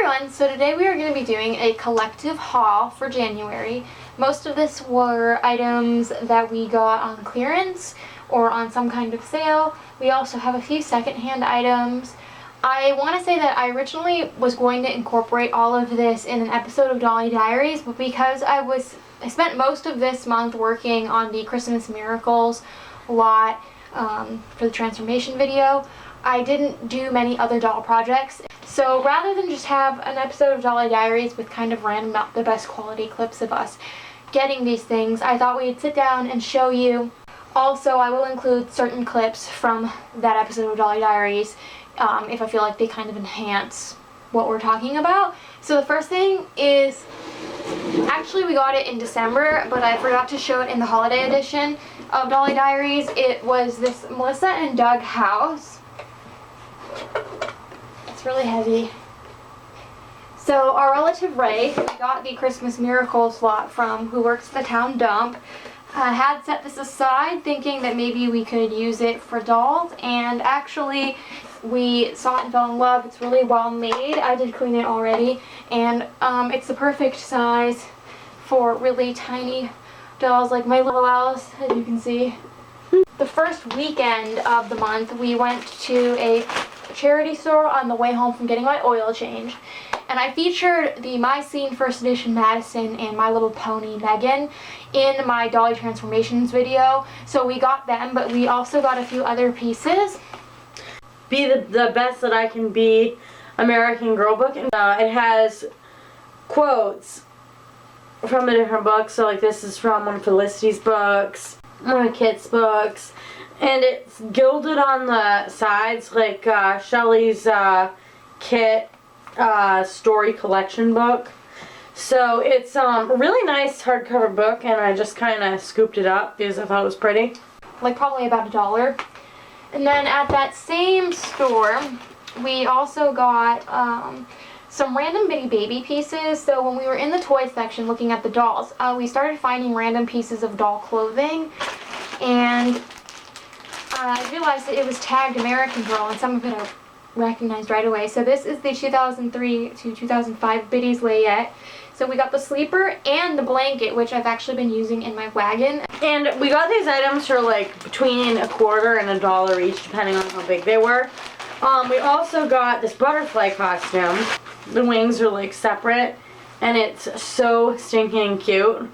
everyone, so today we are going to be doing a collective haul for January. Most of this were items that we got on clearance or on some kind of sale. We also have a few secondhand items. I want to say that I originally was going to incorporate all of this in an episode of Dolly Diaries, but because I spent most of this month working on the Christmas Miracles lot for the transformation video, I didn't do many other doll projects. So rather than just have an episode of Dolly Diaries with kind of random, not the best quality clips of us getting these things, I thought we'd sit down and show you. Also, I will include certain clips from that episode of Dolly Diaries if I feel like they kind of enhance what we're talking about. So the first thing is, actually we got it in December, but I forgot to show it in the holiday edition of Dolly Diaries. It was this Melissa and Doug house. It's really heavy. So our relative Ray, who we got the Christmas Miracles lot from, who works at the town dump, had set this aside thinking that maybe we could use it for dolls, and actually we saw it and fell in love. It's really well made. I did clean it already, and it's the perfect size for really tiny dolls like my little Alice, as you can see. The first weekend of the month we went to a charity store on the way home from getting my oil change, and I featured the My Scene First Edition Madison and My Little Pony Megan in my Dolly Transformations video. So we got them, but we also got a few other pieces. Be the Best That I Can Be American Girl book, and it has quotes from the different books. So like this is from one of Felicity's books, one of Kit's books, and it's gilded on the sides like Shelley's Kit story collection book. So it's a really nice hardcover book, and I just kind of scooped it up because I thought it was pretty. Like probably about $1. And then at that same store we also got some random bitty baby pieces. So when we were in the toy section looking at the dolls, we started finding random pieces of doll clothing, and I realized that it was tagged American Girl, and some of it I recognized right away. So this is the 2003 to 2005 Biddy's Layette. So we got the sleeper and the blanket, which I've actually been using in my wagon. And we got these items for like between $0.25 and $1 each, depending on how big they were. We also got this butterfly costume. The wings are like separate, and it's so stinking cute.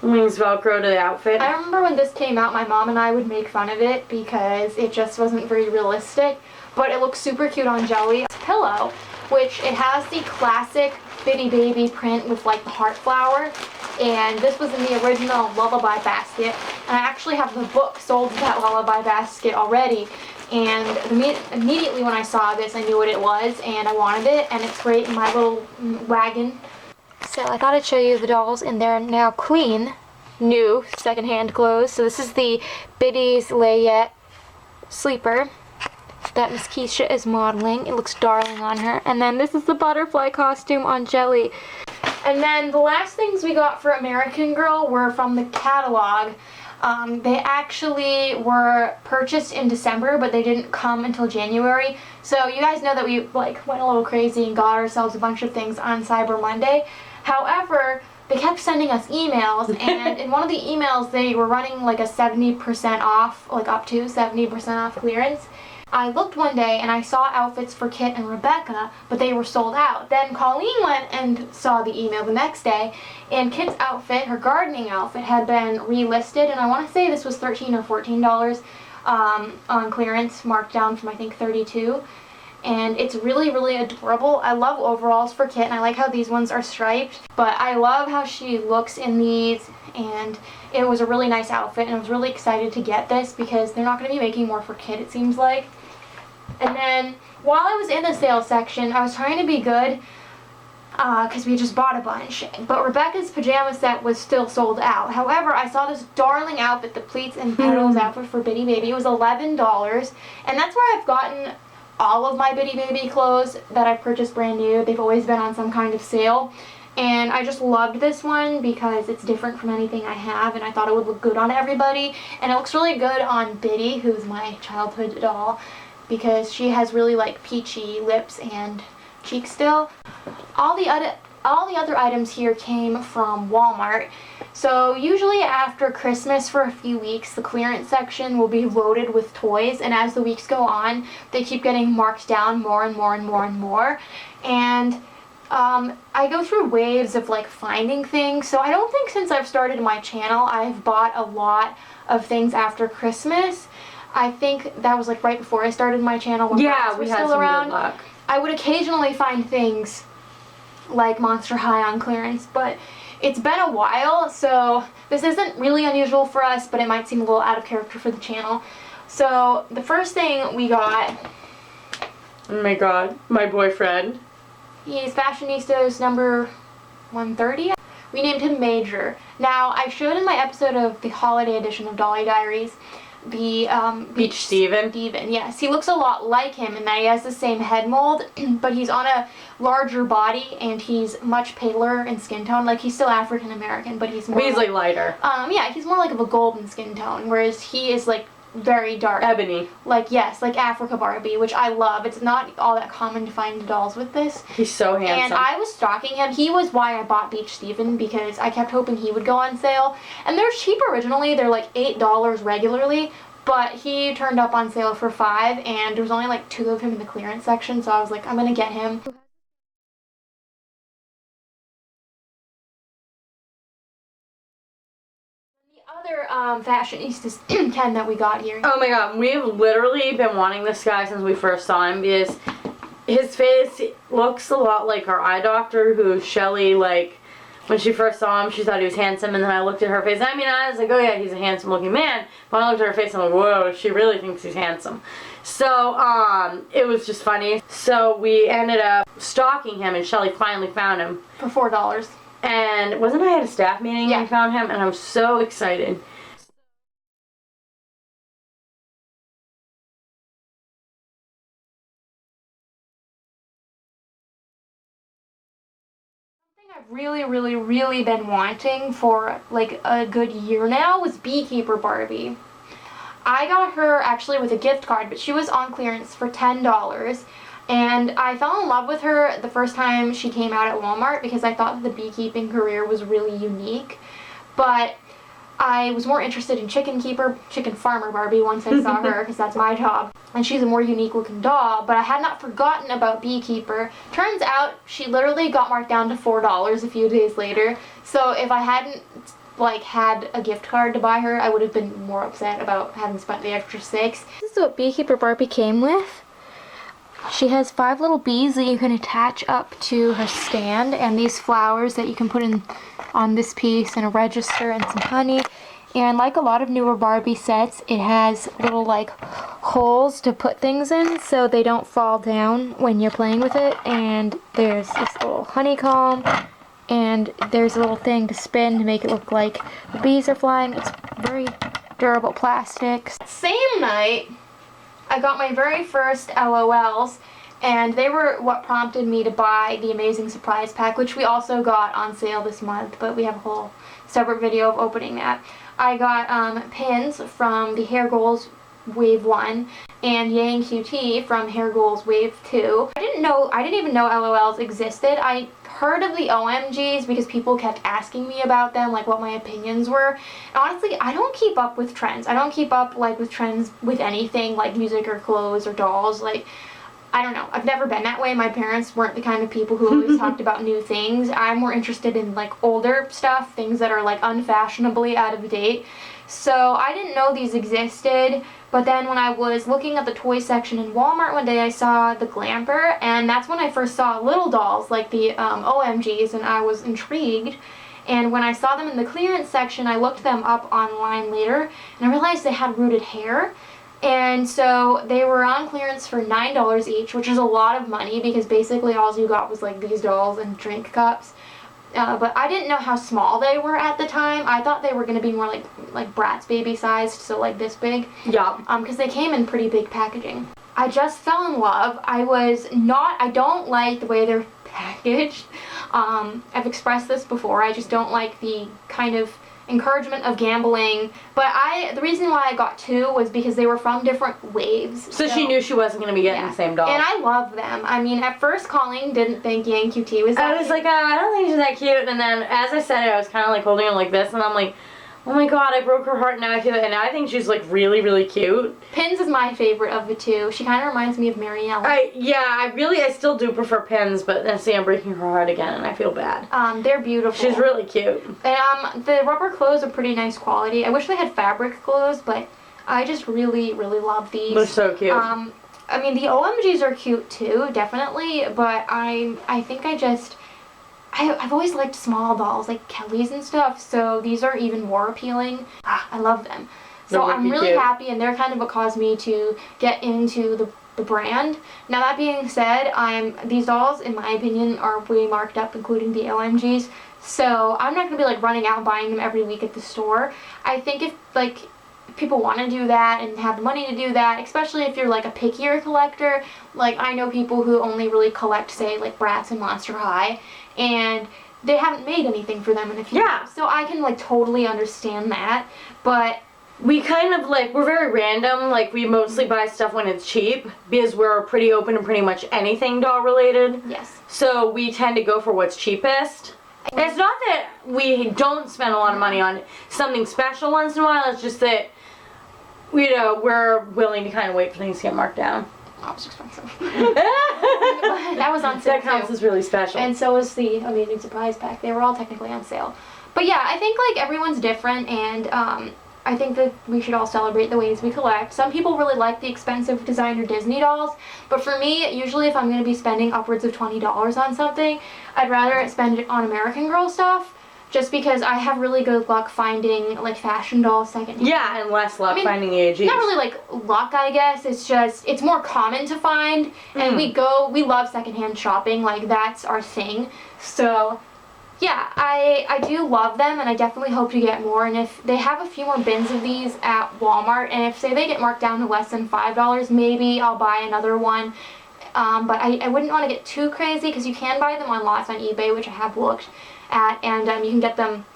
The wings Velcro to the outfit. I remember when this came out, my mom and I would make fun of it because it just wasn't very realistic, but it looks super cute on Jelly. It's a pillow, which it has the classic Bitty Baby print with like the heart flower, and this was in the original Lullaby basket, and I actually have the book sold in that Lullaby basket already, and immediately when I saw this I knew what it was and I wanted it, and it's great in my little wagon. So I thought I'd show you the dolls in their now clean, new secondhand clothes. So this is the Biddy's Layette sleeper that Miss Keisha is modeling. It looks darling on her. And then this is the butterfly costume on Jelly. And then the last things we got for American Girl were from the catalog. They actually were purchased in December, but they didn't come until January. So you guys know that we like went a little crazy and got ourselves a bunch of things on Cyber Monday. However, they kept sending us emails, and in one of the emails they were running like a 70% off, like up to 70% off clearance. I looked one day and I saw outfits for Kit and Rebecca, but they were sold out. Then Colleen went and saw the email the next day, and Kit's outfit, her gardening outfit, had been relisted, and I want to say this was $13 or $14 on clearance, marked down from I think $32. And it's really, really adorable. I love overalls for Kit, and I like how these ones are striped, but I love how she looks in these, and it was a really nice outfit, and I was really excited to get this because they're not going to be making more for Kit, it seems like. And then while I was in the sales section, I was trying to be good because we just bought a bunch, but Rebecca's pajama set was still sold out. However, I saw this darling outfit, the pleats and petals outfit for Bitty Baby. It was $11, and that's where I've gotten all of my Bitty Baby clothes that I've purchased brand new. They've always been on some kind of sale, and I just loved this one because it's different from anything I have, and I thought it would look good on everybody. And it looks really good on Bitty, who's my childhood doll, because she has really like peachy lips and cheek still. All the other items here came from Walmart. So usually after Christmas for a few weeks, the clearance section will be loaded with toys, and as the weeks go on, they keep getting marked down more and more and more and more. And I go through waves of like finding things, so I don't think since I've started my channel I've bought a lot of things after Christmas. I think that was like right before I started my channel when Yeah, we we were had still some around. good luck. I would occasionally find things like Monster High on clearance, but it's been a while, so this isn't really unusual for us, but it might seem a little out of character for the channel. So the first thing we got, oh my god, my boyfriend. he's Fashionistas number 130. We named him Major. Now, I showed in my episode of the holiday edition of Dolly Diaries the Beach Steven. Yes, he looks a lot like him in that he has the same head mold, but he's on a larger body and he's much paler in skin tone. Like, he's still African American, but he's more Like lighter. Yeah, he's more like of a golden skin tone, whereas he is like very dark. Ebony. Like, yes, like Africa Barbie, which I love. It's not all that common to find dolls with this. He's so handsome. And I was stalking him. He was why I bought Beach Steven, because I kept hoping he would go on sale. And they're cheap originally. They're like $8 regularly. But he turned up on sale for $5, and there was only like 2 of him in the clearance section, so I was like, I'm gonna get him. The other Fashionistas Ken that we got here. Oh my god, we've literally been wanting this guy since we first saw him because his face looks a lot like our eye doctor, who Shelly, like, when she first saw him, she thought he was handsome, and then I looked at her face. I mean, I was like, oh yeah, he's a handsome looking man. But I looked at her face and I'm like, whoa, she really thinks he's handsome. So, it was just funny. So we ended up stalking him, and Shelly finally found him. For $4. And wasn't I at a staff meeting Yeah. and we found him? And I'm so excited. I've really been wanting for like a good year now was Beekeeper Barbie. I got her actually with a gift card, but she was on clearance for $10, and I fell in love with her the first time she came out at Walmart because I thought that the beekeeping career was really unique. But I was more interested in Chicken Farmer Barbie once I saw her, because that's my job. And she's a more unique looking doll, but I had not forgotten about Beekeeper. Turns out she literally got marked down to $4 a few days later. So if I hadn't like had a gift card to buy her, I would have been more upset about having spent the extra $6. This is what Beekeeper Barbie came with. She has 5 little bees that you can attach up to her stand, and these flowers that you can put in on this piece, and a register and some honey. And like a lot of newer Barbie sets, it has little like holes to put things in so they don't fall down when you're playing with it. And there's this little honeycomb, and there's a little thing to spin to make it look like the bees are flying. It's very durable plastic. Same night, I got my very first LOLs, and they were what prompted me to buy the Amazing Surprise Pack, which we also got on sale this month, but we have a whole separate video of opening that. I got pins from the Hair Goals Wave 1 and Yang QT from Hair Goals Wave 2. I didn't even know LOLs existed. I heard of the OMGs because people kept asking me about them, like what my opinions were. And honestly, I don't keep up with trends. I don't keep up like with trends with anything like music or clothes or dolls. Like, I don't know. I've never been that way. My parents weren't the kind of people who always talked about new things. I'm more interested in like older stuff, things that are like unfashionably out of date. So I didn't know these existed, but then when I was looking at the toy section in Walmart one day, I saw the Glamper, and that's when I first saw little dolls like the OMGs, and I was intrigued. And when I saw them in the clearance section, I looked them up online later, and I realized they had rooted hair. And so they were on clearance for $9 each, which is a lot of money because basically all you got was like these dolls and drink cups. But I didn't know how small they were at the time. I thought they were going to be more like Bratz baby sized, so like this big. Yeah. Because they came in pretty big packaging. I just fell in love. I don't like the way they're packaged. I've expressed this before. I just don't like the kind of encouragement of gambling. But the reason why I got 2 was because they were from different waves. So she knew she wasn't going to be getting the same doll. And I love them. I mean, at first Colleen didn't think Yang QT was that I was like, I don't think she's that cute. And then as I said it, I was kind of like holding her like this, and I'm like, oh my god, I broke her heart, now I feel it. And now I think she's like really, really cute. Pins is my favorite of the 2. She kind of reminds me of Marielle. I still do prefer Pins, but then see, I'm breaking her heart again, and I feel bad. They're beautiful. She's really cute. And the rubber clothes are pretty nice quality. I wish they had fabric clothes, but I just really, really love these. They're so cute. I mean, the OMGs are cute too, definitely, but I think I've always liked small dolls, like Kelly's and stuff, so these are even more appealing. I love them. So I'm really happy, and they're kind of what caused me to get into the brand. Now that being said, these dolls, in my opinion, are way marked up, including the OMGs, so I'm not going to be like running out and buying them every week at the store. I think if people want to do that and have the money to do that, especially if you're like a pickier collector, like I know people who only really collect, say, like Bratz and Monster High, and they haven't made anything for them in a few years. So I can like totally understand that, but we kind of like, we're very random, like we mostly buy stuff when it's cheap because we're pretty open to pretty much anything doll related. Yes. So we tend to go for what's cheapest. And it's not that we don't spend a lot of money on something special once in a while, it's just that, you know, we're willing to kind of wait for things to get marked down. That was expensive. That was on sale. That counts as really special. And so was the Amazing Surprise Pack. They were all technically on sale. But yeah, I think like everyone's different, and I think that we should all celebrate the ways we collect. Some people really like the expensive designer Disney dolls, but for me, usually if I'm going to be spending upwards of $20 on something, I'd rather spend it on American Girl stuff, just because I have really good luck finding like fashion dolls secondhand. Yeah, and less luck finding the AGs. Not really like luck, I guess. It's just, it's more common to find, and we love secondhand shopping, like that's our thing. So yeah, I do love them, and I definitely hope to get more. And if they have a few more bins of these at Walmart, and if say they get marked down to less than $5, maybe I'll buy another one. But I wouldn't want to get too crazy, because you can buy them on lots on eBay, which I have looked at, and you can get them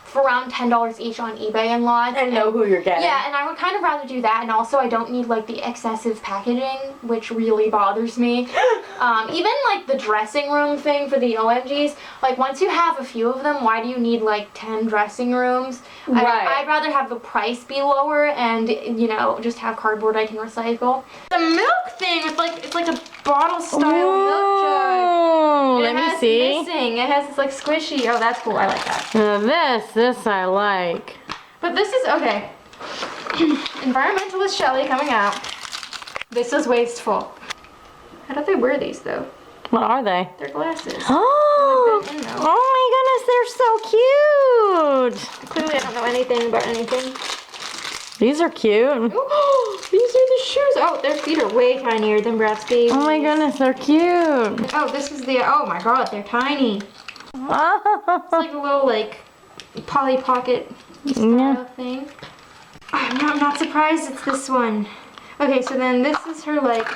for around $10 each on eBay and lots. And know who you're getting. Yeah, and I would kind of rather do that, and also I don't need like the excessive packaging, which really bothers me. Even like the dressing room thing for the OMGs, like once you have a few of them, why do you need like 10 dressing rooms? Right. I'd rather have the price be lower and, you know, just have cardboard I can recycle. The milk thing, it's like a bottle style milk jug. Let me see. Missing. It has this like squishy. Oh, that's cool. I like that. Now this I like. But this is okay. Environmentalist Shelly coming out. This is wasteful. How do they wear these though? What are they? They're glasses. Oh! Oh my goodness, they're so cute! Clearly I don't know anything about anything. These are cute. Oh, these are the shoes. Oh, their feet are way tinier than Brat's babies. Oh my goodness, they're cute. Oh, this is the, oh my god, they're tiny. It's like a little like Polly Pocket style thing. I'm not surprised it's this one. Okay, so then this is her like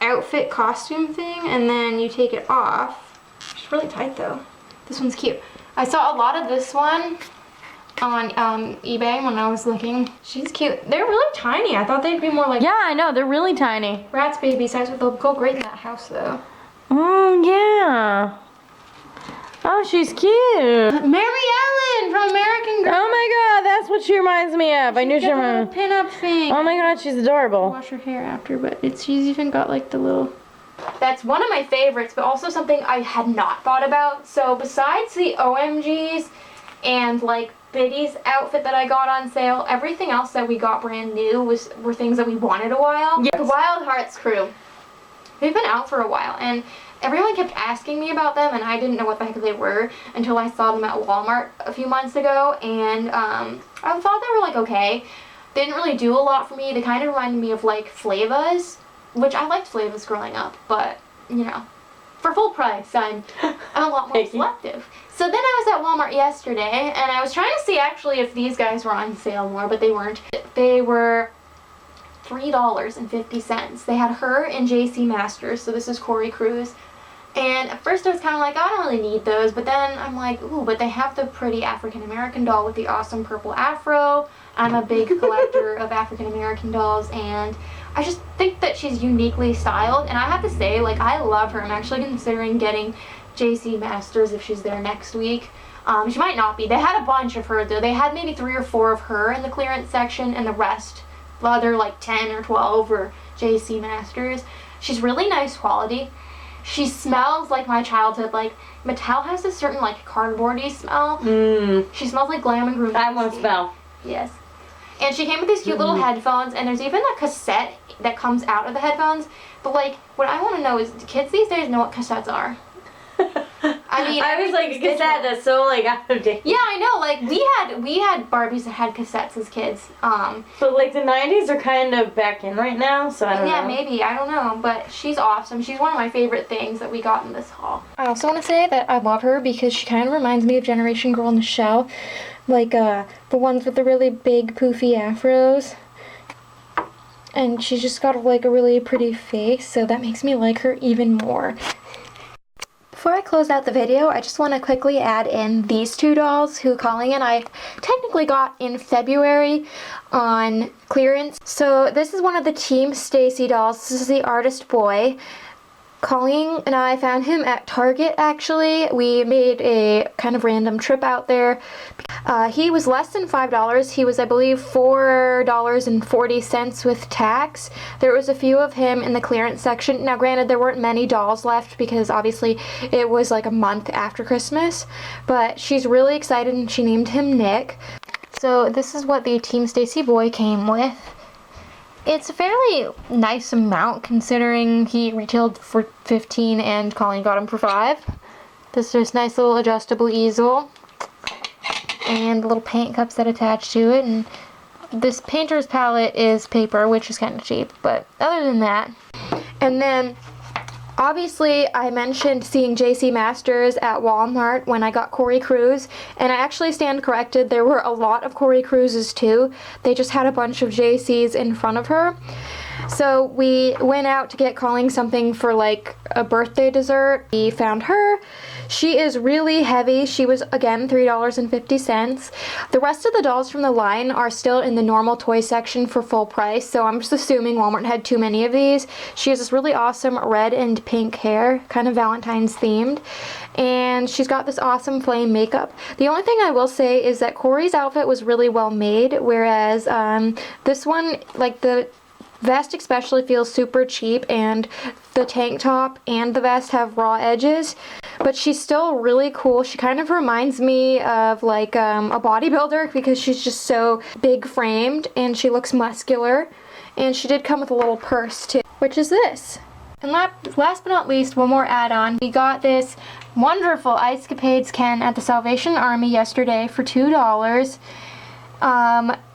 outfit costume thing, and then you take it off. It's really tight though. This one's cute. I saw a lot of this one on eBay when I was looking. She's cute. They're really tiny. I thought they'd be more like, yeah, I know, they're really tiny. Brat's baby size, but they'll go great in that house though. Oh yeah. Oh, she's cute. Mary Ellen from American Girl. Oh my god, that's what she reminds me of. I knew she reminded me. Pin-up thing. Oh my god, she's adorable. Wash her hair after, but she's even got like the little... That's one of my favorites, but also something I had not thought about. So besides the OMGs and like Biddy's outfit that I got on sale, everything else that we got brand new were things that we wanted a while. Yes. The Wild Hearts crew. They've been out for a while, and everyone kept asking me about them, and I didn't know what the heck they were until I saw them at Walmart a few months ago, and I thought they were like okay. They didn't really do a lot for me. They kind of reminded me of like Flavas, which I liked Flavas growing up, but you know, for full price, I'm a lot more selective. So then I was at Walmart yesterday, and I was trying to see actually if these guys were on sale more, but they weren't. They were $3.50. They had her and JC Masters, so this is Corey Cruz, And at first I was kind of like, I don't really need those, but then I'm like, ooh, but they have the pretty African American doll with the awesome purple afro. I'm a big collector of African American dolls, and I just think that she's uniquely styled, and I have to say, like, I love her. I'm actually considering getting JC Masters if she's there next week. She might not be. They had a bunch of her though. They had maybe 3 or 4 of her in the clearance section, and the rest, the other like 10 or 12 were JC Masters. She's really nice quality. She smells like my childhood. Like, Mattel has a certain like cardboardy smell. She smells like Glam and Groom. I want to smell. Yes. And she came with these cute little headphones, and there's even a cassette that comes out of the headphones. But like, what I want to know is, do kids these days know what cassettes are? I mean, I was like, a cassette that's so like out of date. Yeah, I know. Like, we had Barbies that had cassettes as kids. But like the 90s are kind of back in right now, so I don't know. Yeah, maybe. I don't know. But she's awesome. She's one of my favorite things that we got in this haul. I also want to say that I love her because she kind of reminds me of Generation Girl in the Shell. Like, the ones with the really big poofy afros. And she's just got like a really pretty face, so that makes me like her even more. Before I close out the video, I just want to quickly add in these 2 dolls who Colleen and I technically got in February on clearance. So this is one of the Team Stacy dolls. This is the Artist Boy. Colleen and I found him at Target, actually. We made a kind of random trip out there. He was less than $5. He was, I believe, $4.40 with tax. There was a few of him in the clearance section. Now, granted, there weren't many dolls left because obviously it was like a month after Christmas. But she's really excited and she named him Nick. So this is what the Team Stacy boy came with. It's a fairly nice amount considering he retailed for $15 and Colleen got him for $5. This is nice little adjustable easel and the little paint cups that attach to it, and this painter's palette is paper, which is kind of cheap, but other than that. And then obviously I mentioned seeing JC Masters at Wal-Mart when I got Corey Cruz, and I actually stand corrected. There were a lot of Corey Cruzes too. They just had a bunch of JCs in front of her. So we went out to get Colleen something for like a birthday dessert. We found her. She is really heavy. She was, again, $3.50. The rest of the dolls from the line are still in the normal toy section for full price, so I'm just assuming Walmart had too many of these. She has this really awesome red and pink hair, kind of Valentine's themed, and she's got this awesome flame makeup. The only thing I will say is that Corey's outfit was really well made, whereas this one, like the vest especially, feels super cheap, and the tank top and the vest have raw edges, but she's still really cool. She kind of reminds me of like a bodybuilder because she's just so big framed and she looks muscular, and she did come with a little purse too, which is this. And last but not least, one more add-on. We got this wonderful Ice Capades Ken at the Salvation Army yesterday for $2.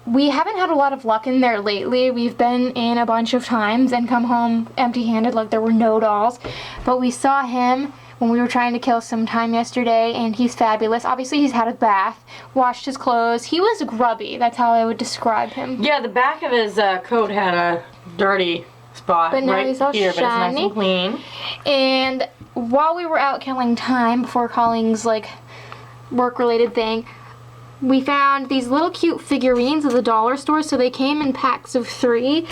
We haven't had a lot of luck in there lately. We've been in a bunch of times and come home empty-handed, like there were no dolls. But we saw him when we were trying to kill some time yesterday, and he's fabulous. Obviously, he's had a bath, washed his clothes. He was grubby. That's how I would describe him. Yeah, the back of his coat had a dirty spot but now right he's all here, shiny. but it's nice and clean. And while we were out killing time before Colleen's like work-related thing, we found these little cute figurines at the dollar store. So they came in packs of 3,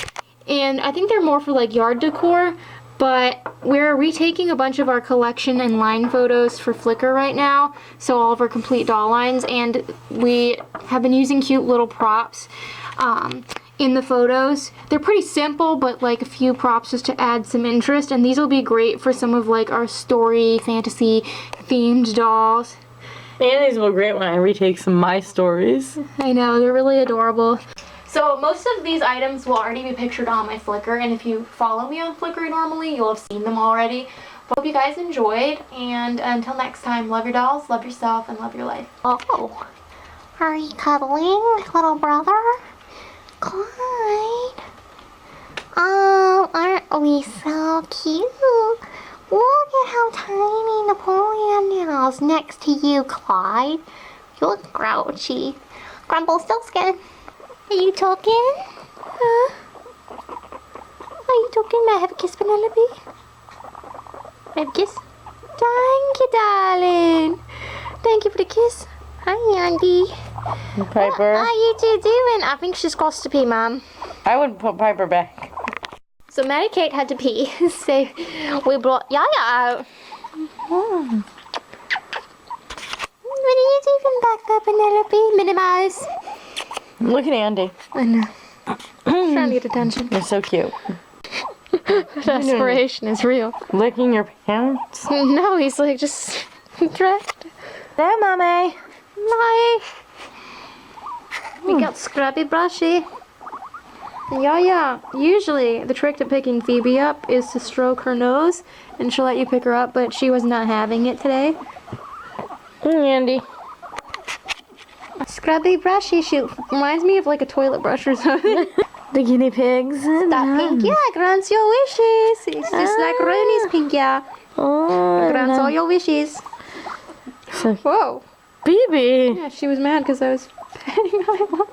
and I think they're more for like yard decor, but we're retaking a bunch of our collection and line photos for Flickr right now, so all of our complete doll lines, and we have been using cute little props in the photos. They're pretty simple, but like a few props just to add some interest, and these will be great for some of like our story fantasy themed dolls. And these will be great when I retake some of my stories. I know, they're really adorable. So most of these items will already be pictured on my Flickr, and if you follow me on Flickr normally, you'll have seen them already. But hope you guys enjoyed, and until next time, love your dolls, love yourself, and love your life. Oh, are you cuddling, little brother? Clyde? Oh, aren't we so cute? Look at how tiny Napoleon is next to you, Clyde. You look grouchy. Grumpelstiltskin. Are you talking? Huh? Are you talking? May I have a kiss, Penelope? May I have a kiss? Thank you, darling. Thank you for the kiss. Hi, Andy. Piper. What are you two doing? I think she's got to pee, Mom. I would put Piper back. So Mary Kate had to pee, so we brought Yaya out. Oh. What are you doing back there, Penelope? Minnie Mouse. Look at Andy. I know. Trying to get attention. You're so cute. Desperation is real. Licking your pants. No, he's like just dressed. Hello, Mommy. Hi. We got Scrubby Brushy. Yeah. Usually, the trick to picking Phoebe up is to stroke her nose, and she'll let you pick her up, but she was not having it today. Andy. Scrubby Brushy shoot reminds me of like a toilet brush or something. The guinea pigs. That pink, yeah, grants your wishes. It's just like Rooney's pink, yeah. Oh, Grants all your wishes. So, Whoa. Phoebe. Yeah, she was mad because I was petting my mom.